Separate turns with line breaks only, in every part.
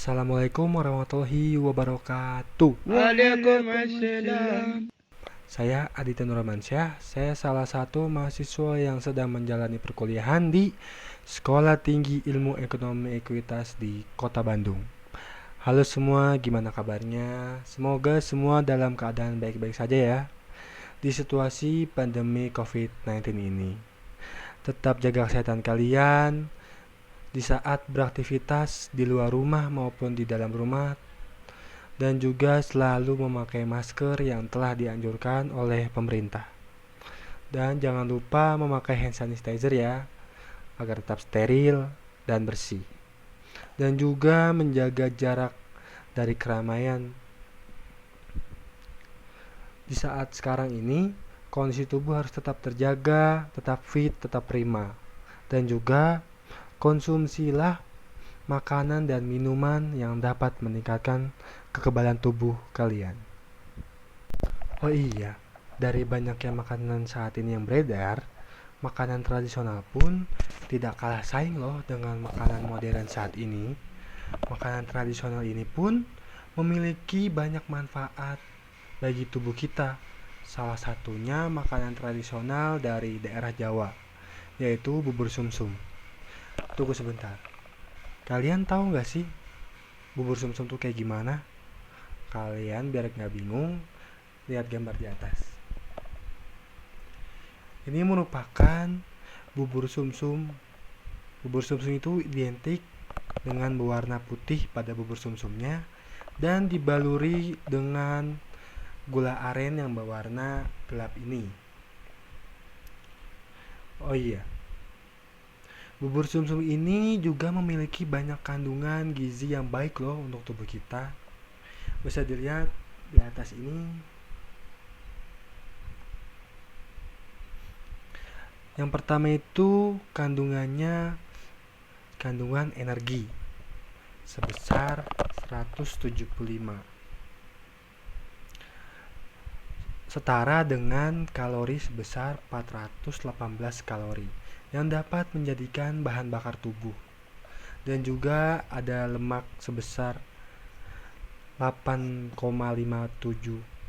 Assalamualaikum warahmatullahi wabarakatuh.
Waalaikumsalam.
Saya Aditya Nurmansyah. Saya salah satu mahasiswa yang sedang menjalani perkuliahan di Sekolah Tinggi Ilmu Ekonomi Ekuitas di Kota Bandung. Halo semua, gimana kabarnya? Semoga semua dalam keadaan baik-baik saja ya di situasi pandemi COVID-19 ini. Tetap jaga kesehatan kalian di saat beraktivitas di luar rumah maupun di dalam rumah, dan juga selalu memakai masker yang telah dianjurkan oleh pemerintah. Dan jangan lupa memakai hand sanitizer ya, agar tetap steril dan bersih. Dan juga menjaga jarak dari keramaian. Di saat sekarang ini, kondisi tubuh harus tetap terjaga, tetap fit, tetap prima. Dan juga konsumsilah makanan dan minuman yang dapat meningkatkan kekebalan tubuh kalian. Oh iya, dari banyaknya makanan saat ini yang beredar, makanan tradisional pun tidak kalah saing loh dengan makanan modern saat ini. Makanan tradisional ini pun memiliki banyak manfaat bagi tubuh kita. Salah satunya makanan tradisional dari daerah Jawa, yaitu bubur sumsum. Tunggu sebentar. Kalian tahu nggak sih bubur sumsum tuh kayak gimana? Kalian biar nggak bingung, lihat gambar di atas. Ini merupakan bubur sumsum. Bubur sumsum itu identik dengan berwarna putih pada bubur sumsumnya dan dibaluri dengan gula aren yang berwarna gelap ini. Oh iya, bubur sumsum ini juga memiliki banyak kandungan gizi yang baik loh untuk tubuh kita. Bisa dilihat di atas ini. Yang pertama itu kandungan energi sebesar 175, setara dengan kalori sebesar 418 kalori yang dapat menjadikan bahan bakar tubuh. Dan juga ada lemak sebesar 8,57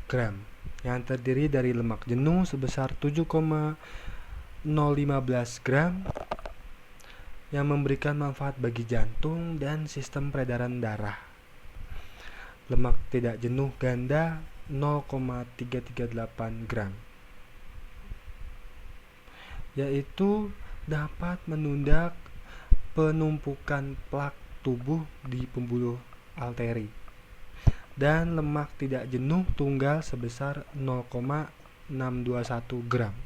gram yang terdiri dari lemak jenuh sebesar 7,015 gram yang memberikan manfaat bagi jantung dan sistem peredaran darah. Lemak tidak jenuh ganda 0,338 gram, yaitu dapat menunda penumpukan plak tubuh di pembuluh arteri. Dan lemak tidak jenuh tunggal sebesar 0,621 gram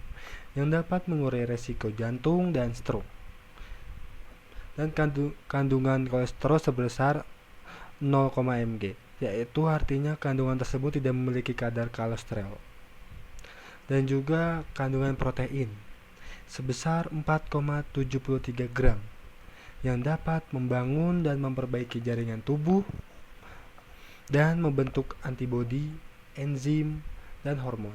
yang dapat mengurangi resiko jantung dan stroke. Dan kandungan kolesterol sebesar 0, mg, yaitu artinya kandungan tersebut tidak memiliki kadar kolesterol. Dan juga kandungan protein sebesar 4,73 gram yang dapat membangun dan memperbaiki jaringan tubuh dan membentuk antibodi, enzim, dan hormon.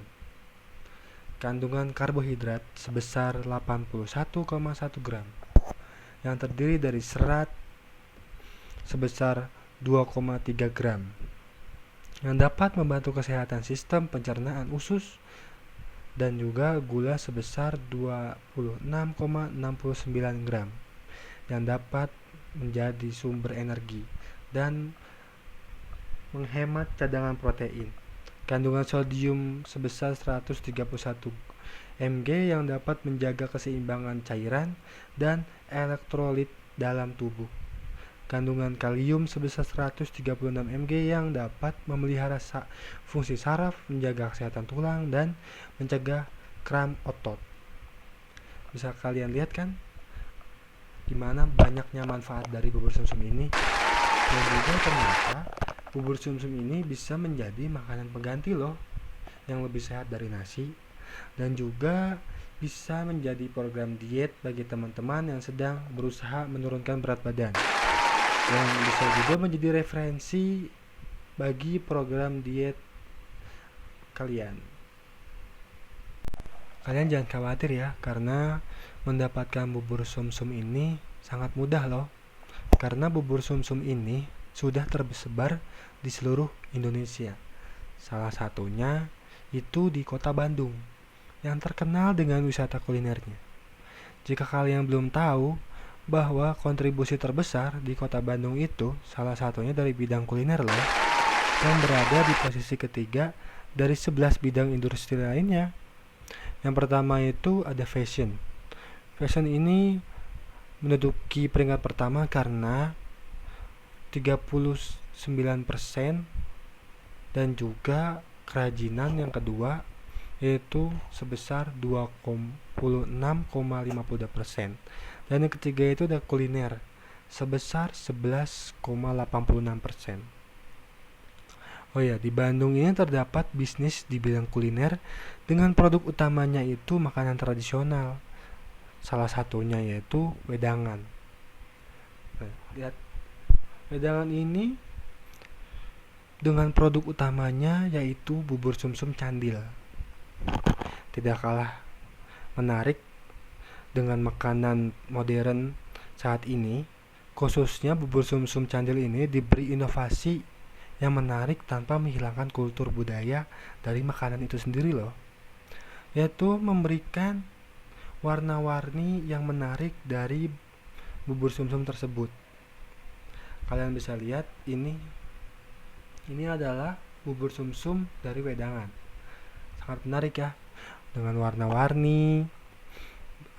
Kandungan karbohidrat sebesar 81,1 gram yang terdiri dari serat sebesar 2,3 gram yang dapat membantu kesehatan sistem pencernaan usus, dan juga gula sebesar 26,69 gram yang dapat menjadi sumber energi dan menghemat cadangan protein. Kandungan sodium sebesar 131 mg yang dapat menjaga keseimbangan cairan dan elektrolit dalam tubuh. Kandungan kalium sebesar 136 mg yang dapat memelihara fungsi saraf, menjaga kesehatan tulang, dan mencegah kram otot. Bisa kalian lihat kan gimana banyaknya manfaat dari bubur sumsum ini. Dan juga ternyata bubur sumsum ini bisa menjadi makanan pengganti loh, yang lebih sehat dari nasi. Dan juga bisa menjadi program diet bagi teman-teman yang sedang berusaha menurunkan berat badan. Dan bisa juga menjadi referensi bagi program diet kalian. Kalian jangan khawatir ya, karena mendapatkan bubur sumsum ini sangat mudah loh. Karena bubur sumsum ini sudah tersebar di seluruh Indonesia. Salah satunya itu di kota Bandung, yang terkenal dengan wisata kulinernya. Jika kalian belum tahu bahwa kontribusi terbesar di kota Bandung itu salah satunya dari bidang kuliner loh, yang berada di posisi ketiga dari 11 bidang industri lainnya. Yang pertama itu ada fashion. Fashion ini menduduki peringkat pertama karena 39%, dan juga kerajinan yang kedua yaitu sebesar 26,52%, dan yang ketiga itu ada kuliner sebesar 11,86%. Oh ya, di Bandung ini terdapat bisnis di bidang kuliner dengan produk utamanya itu makanan tradisional. Salah satunya yaitu wedangan. Lihat, wedangan ini dengan produk utamanya yaitu bubur sumsum candil. Tidak kalah menarik dengan makanan modern saat ini, khususnya bubur sumsum candil ini diberi inovasi yang menarik tanpa menghilangkan kultur budaya dari makanan itu sendiri loh, yaitu memberikan warna-warni yang menarik dari bubur sumsum tersebut. Kalian bisa lihat ini adalah bubur sumsum dari wedangan. Sangat menarik ya, dengan warna-warni,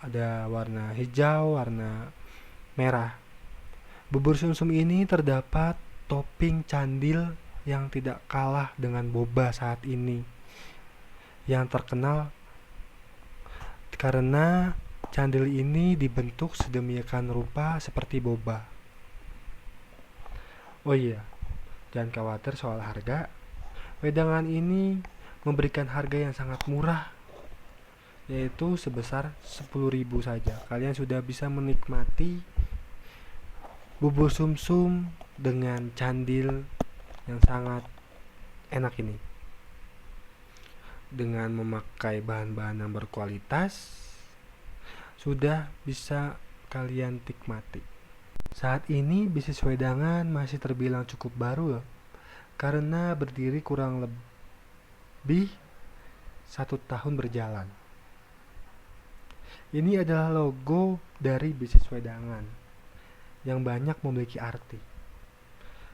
ada warna hijau, warna merah. Bubur sumsum ini terdapat topping candil yang tidak kalah dengan boba saat ini, yang terkenal karena candil ini dibentuk sedemikian rupa seperti boba. Oh iya, jangan khawatir soal harga. Wedangan ini memberikan harga yang sangat murah, yaitu sebesar 10.000 saja. Kalian sudah bisa menikmati bubur sumsum dengan candil yang sangat enak ini, dengan memakai bahan-bahan yang berkualitas. Sudah bisa kalian nikmati. Saat ini bisnis wedangan masih terbilang cukup baru loh, karena berdiri kurang lebih 1 tahun berjalan. Ini adalah logo dari bisnis wedangan yang banyak memiliki arti.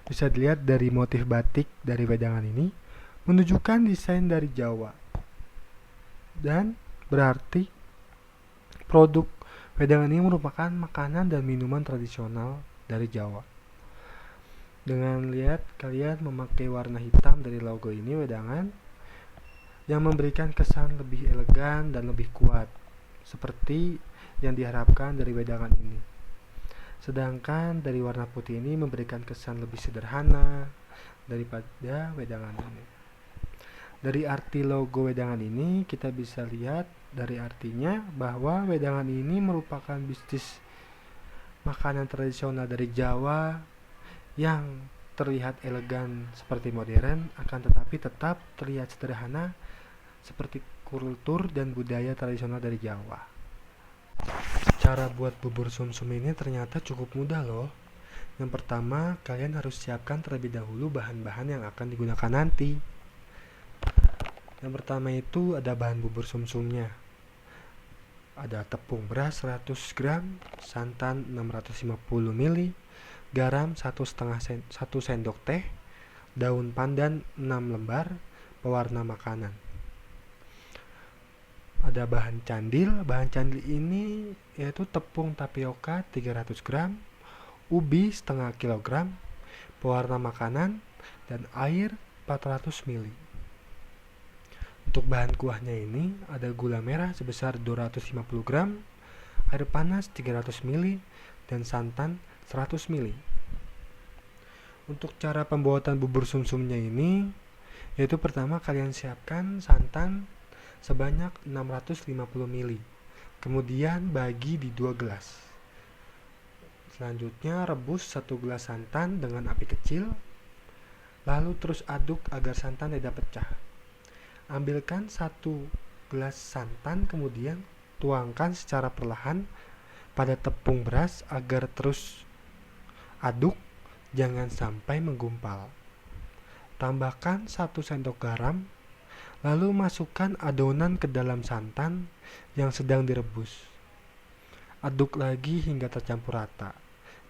Bisa dilihat dari motif batik dari wedangan ini menunjukkan desain dari Jawa, dan berarti produk wedangan ini merupakan makanan dan minuman tradisional dari Jawa. Dengan lihat kalian memakai warna hitam dari logo ini wedangan, yang memberikan kesan lebih elegan dan lebih kuat, seperti yang diharapkan dari wedangan ini. Sedangkan dari warna putih ini memberikan kesan lebih sederhana daripada wedangan ini. Dari arti logo wedangan ini kita bisa lihat dari artinya bahwa wedangan ini merupakan bisnis makanan tradisional dari Jawa yang terlihat elegan seperti modern, akan tetapi tetap terlihat sederhana seperti kultur dan budaya tradisional dari Jawa. Cara buat bubur sumsum ini ternyata cukup mudah loh. Yang pertama, kalian harus siapkan terlebih dahulu bahan-bahan yang akan digunakan nanti. Yang pertama itu ada bahan bubur sumsumnya. Ada tepung beras 100 gram, santan 650 ml, garam 1 sendok teh, daun pandan 6 lembar, pewarna makanan. Ada bahan candil. Bahan candil ini yaitu tepung tapioka 300 gram, ubi setengah kilogram, pewarna makanan, dan air 400 ml. Untuk bahan kuahnya ini ada gula merah sebesar 250 gram, air panas 300 ml, dan santan 100 ml. Untuk cara pembuatan bubur sumsumnya ini yaitu pertama kalian siapkan santan sebanyak 650 ml, kemudian bagi di 2 gelas. Selanjutnya rebus 1 gelas santan dengan api kecil, lalu terus aduk agar santan tidak pecah. Ambilkan 1 gelas santan, kemudian tuangkan secara perlahan pada tepung beras agar terus aduk jangan sampai menggumpal. Tambahkan 1 sendok garam, lalu masukkan adonan ke dalam santan yang sedang direbus. Aduk lagi hingga tercampur rata.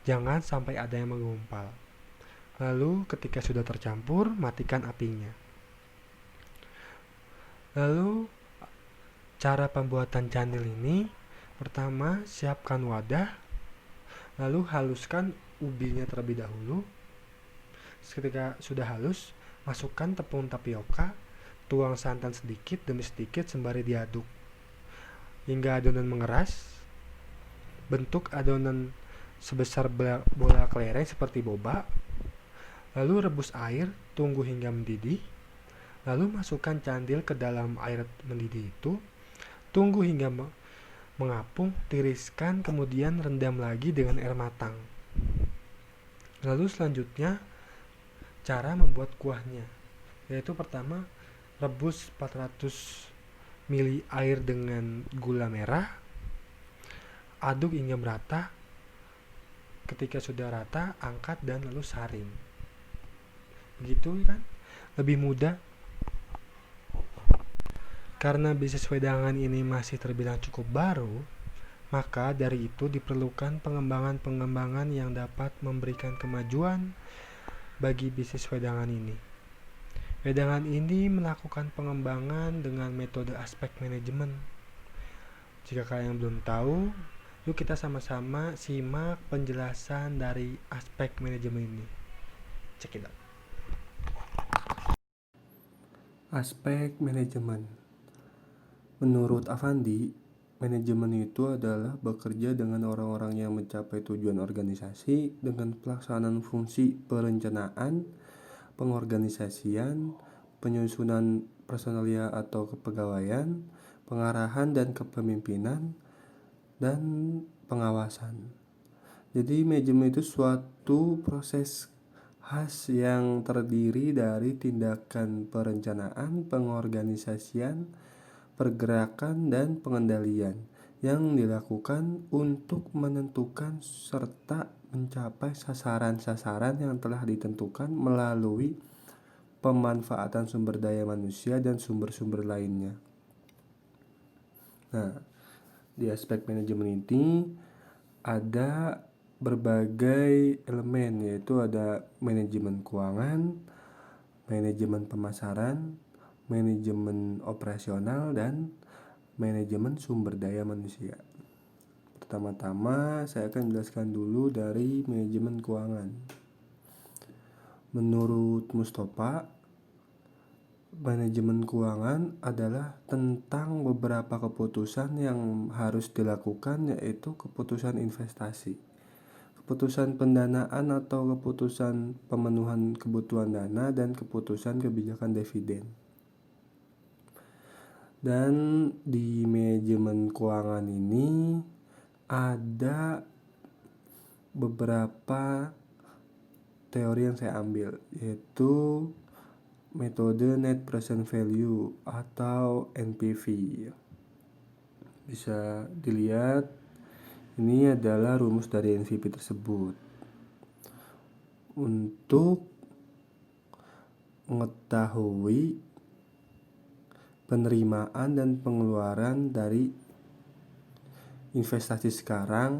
Jangan sampai ada yang menggumpal. Lalu ketika sudah tercampur, matikan apinya. Lalu cara pembuatan candil ini, pertama siapkan wadah, lalu haluskan ubinya terlebih dahulu. Ketika sudah halus, masukkan tepung tapioka, tuang santan sedikit demi sedikit sembari diaduk hingga adonan mengeras. Bentuk adonan sebesar bola kelereng seperti boba. Lalu rebus air, tunggu hingga mendidih. Lalu masukkan candil ke dalam air mendidih itu. Tunggu hingga mengapung, tiriskan, kemudian rendam lagi dengan air matang. Lalu selanjutnya cara membuat kuahnya, yaitu pertama rebus 400 ml air dengan gula merah, aduk hingga merata. Ketika sudah rata, angkat dan lalu saring. Begitu kan? Lebih mudah. Karena bisnis wedangan ini masih terbilang cukup baru, maka dari itu diperlukan pengembangan-pengembangan yang dapat memberikan kemajuan bagi bisnis wedangan ini. Wedangan ini melakukan pengembangan dengan metode aspek manajemen. Jika kalian belum tahu, yuk kita sama-sama simak penjelasan dari aspek manajemen ini. Check it out.
Aspek manajemen. Menurut Avandi, manajemen itu adalah bekerja dengan orang-orang yang mencapai tujuan organisasi dengan pelaksanaan fungsi perencanaan, pengorganisasian, penyusunan personalia atau kepegawaian, pengarahan dan kepemimpinan, dan pengawasan. Jadi manajemen itu suatu proses khas yang terdiri dari tindakan perencanaan, pengorganisasian, pergerakan, dan pengendalian yang dilakukan untuk menentukan serta mencapai sasaran-sasaran yang telah ditentukan melalui pemanfaatan sumber daya manusia dan sumber-sumber lainnya. Nah, di aspek manajemen ini ada berbagai elemen, yaitu ada manajemen keuangan, manajemen pemasaran, manajemen operasional, dan manajemen sumber daya manusia. Pertama-tama saya akan jelaskan dulu dari manajemen keuangan. Menurut Mustafa, manajemen keuangan adalah tentang beberapa keputusan yang harus dilakukan, yaitu keputusan investasi, keputusan pendanaan atau keputusan pemenuhan kebutuhan dana, dan keputusan kebijakan dividen. Dan di manajemen keuangan ini ada beberapa teori yang saya ambil, yaitu metode net present value atau NPV. Bisa dilihat, ini adalah rumus dari NPV tersebut. Untuk mengetahui penerimaan dan pengeluaran dari investasi sekarang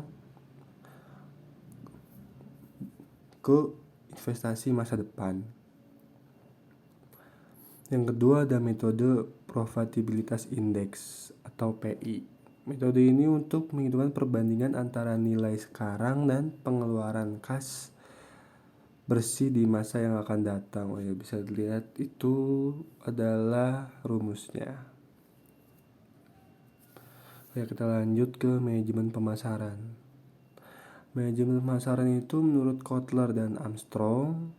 ke investasi masa depan. Yang kedua ada metode profitabilitas index atau PI. Metode ini untuk menghitungkan perbandingan antara nilai sekarang dan pengeluaran kas bersih di masa yang akan datang. Ya, bisa dilihat itu adalah rumusnya. Ya, kita lanjut ke manajemen pemasaran. Manajemen pemasaran itu menurut Kotler dan Armstrong,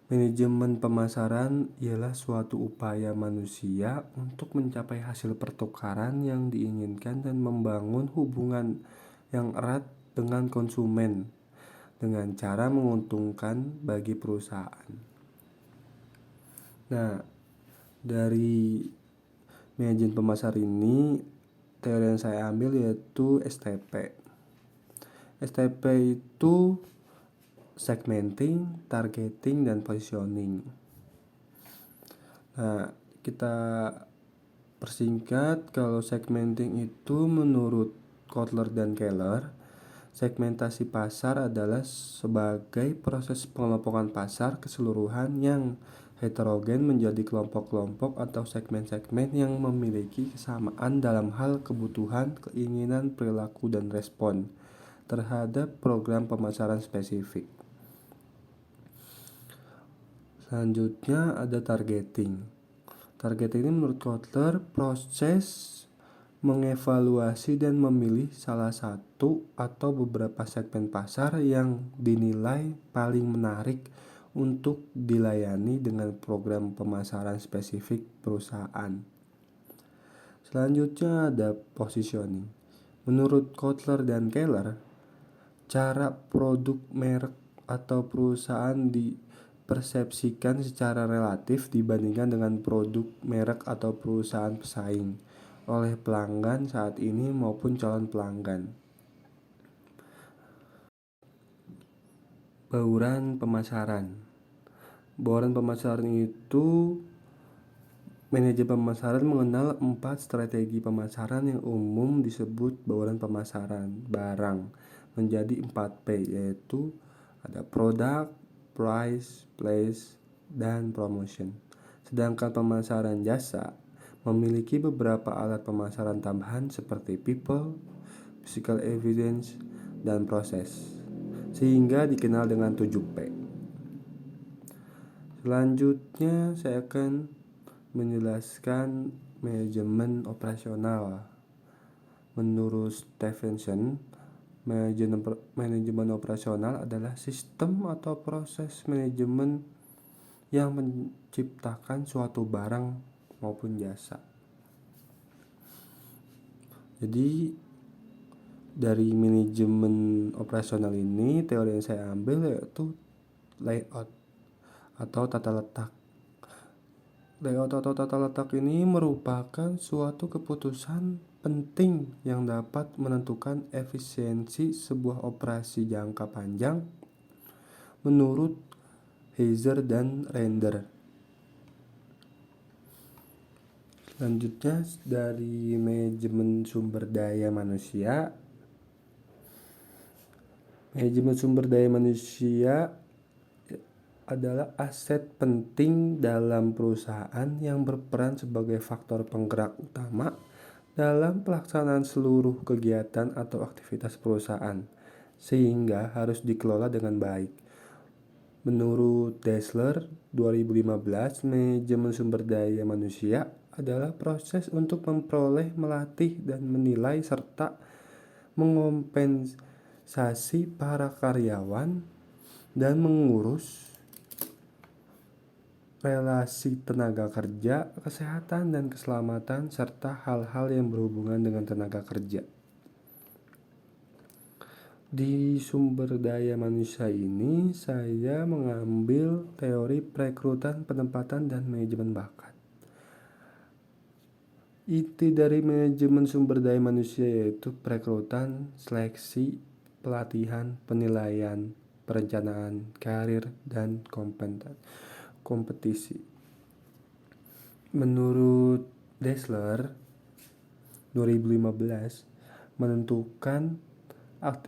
manajemen pemasaran ialah suatu upaya manusia untuk mencapai hasil pertukaran yang diinginkan dan membangun hubungan yang erat dengan konsumen dengan cara menguntungkan bagi perusahaan. Nah, dari manajemen pemasaran ini, teori yang saya ambil yaitu STP. STP itu segmenting, targeting, dan positioning. Nah, kita persingkat, kalau segmenting itu menurut Kotler dan Keller, segmentasi pasar adalah sebagai proses pengelompokan pasar keseluruhan yang heterogen menjadi kelompok-kelompok atau segmen-segmen yang memiliki kesamaan dalam hal kebutuhan, keinginan, perilaku, dan respon terhadap program pemasaran spesifik. Selanjutnya ada targeting. Targeting ini menurut Kotler proses mengevaluasi dan memilih salah satu atau beberapa segmen pasar yang dinilai paling menarik untuk dilayani dengan program pemasaran spesifik perusahaan. Selanjutnya ada positioning. Menurut Kotler dan Keller, cara produk, merek, atau perusahaan dipersepsikan secara relatif dibandingkan dengan produk, merek, atau perusahaan pesaing oleh pelanggan saat ini maupun calon pelanggan. Bauran pemasaran. Bauran pemasaran itu manajemen pemasaran mengenal 4 strategi pemasaran yang umum disebut bauran pemasaran barang menjadi 4P, yaitu ada product, price, place, dan promotion. Sedangkan pemasaran jasa memiliki beberapa alat pemasaran tambahan seperti people, physical evidence, dan proses, sehingga dikenal dengan 7P. Selanjutnya saya akan menjelaskan manajemen operasional. Menurut Stephenson, manajemen operasional adalah sistem atau proses manajemen yang menciptakan suatu barang maupun jasa. Jadi dari manajemen operasional ini, teori yang saya ambil yaitu layout atau tata letak. Layout atau tata letak ini merupakan suatu keputusan penting yang dapat menentukan efisiensi sebuah operasi jangka panjang menurut Heiser dan Render. Selanjutnya dari manajemen sumber daya manusia. Manajemen sumber daya manusia adalah aset penting dalam perusahaan yang berperan sebagai faktor penggerak utama dalam pelaksanaan seluruh kegiatan atau aktivitas perusahaan, sehingga harus dikelola dengan baik. Menurut Dassler 2015, manajemen sumber daya manusia adalah proses untuk memperoleh, melatih, dan menilai serta mengompensasi para karyawan dan mengurus relasi tenaga kerja, kesehatan, dan keselamatan, serta hal-hal yang berhubungan dengan tenaga kerja. Di sumber daya manusia ini, saya mengambil teori perekrutan, penempatan, dan manajemen bakat. Inti dari manajemen sumber daya manusia yaitu perekrutan, seleksi, pelatihan, penilaian, perencanaan karir, dan kompetisi. Menurut Dassler 2015, menentukan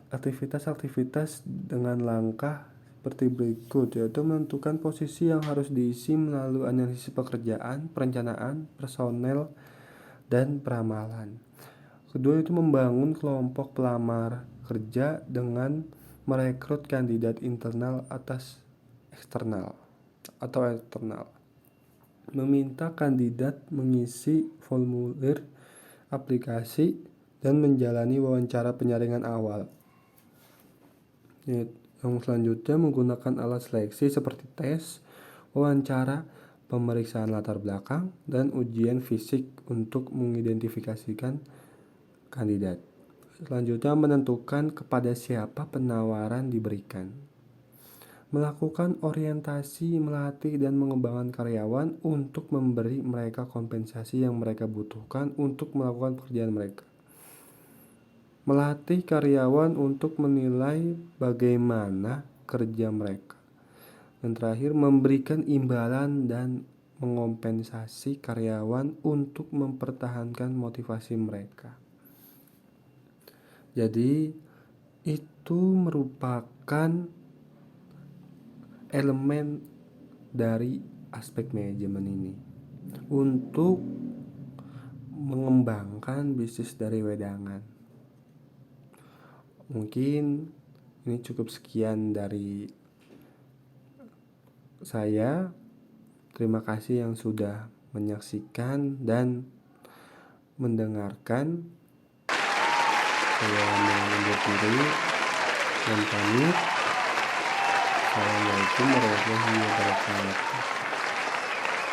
aktivitas-aktivitas dengan langkah seperti berikut, yaitu menentukan posisi yang harus diisi melalui analisis pekerjaan, perencanaan, personel, dan peramalan. Kedua itu membangun kelompok pelamar kerja dengan merekrut kandidat internal atas eksternal atau eksternal. Meminta kandidat mengisi formulir aplikasi dan menjalani wawancara penyaringan awal. Yang selanjutnya menggunakan alat seleksi seperti tes, wawancara, pemeriksaan latar belakang, dan ujian fisik untuk mengidentifikasikan kandidat. Selanjutnya menentukan kepada siapa penawaran diberikan. Melakukan orientasi, melatih, dan mengembangkan karyawan untuk memberi mereka kompensasi yang mereka butuhkan untuk melakukan pekerjaan mereka. Melatih karyawan untuk menilai bagaimana kerja mereka. Dan terakhir, memberikan imbalan dan mengompensasi karyawan untuk mempertahankan motivasi mereka. Jadi itu merupakan elemen dari aspek manajemen ini untuk mengembangkan bisnis dari wedangan. Mungkin ini cukup sekian dari saya. Terima kasih yang sudah menyaksikan dan mendengarkan. Saya undur diri dan pamit. Assalamualaikum warahmatullahi wabarakatuh.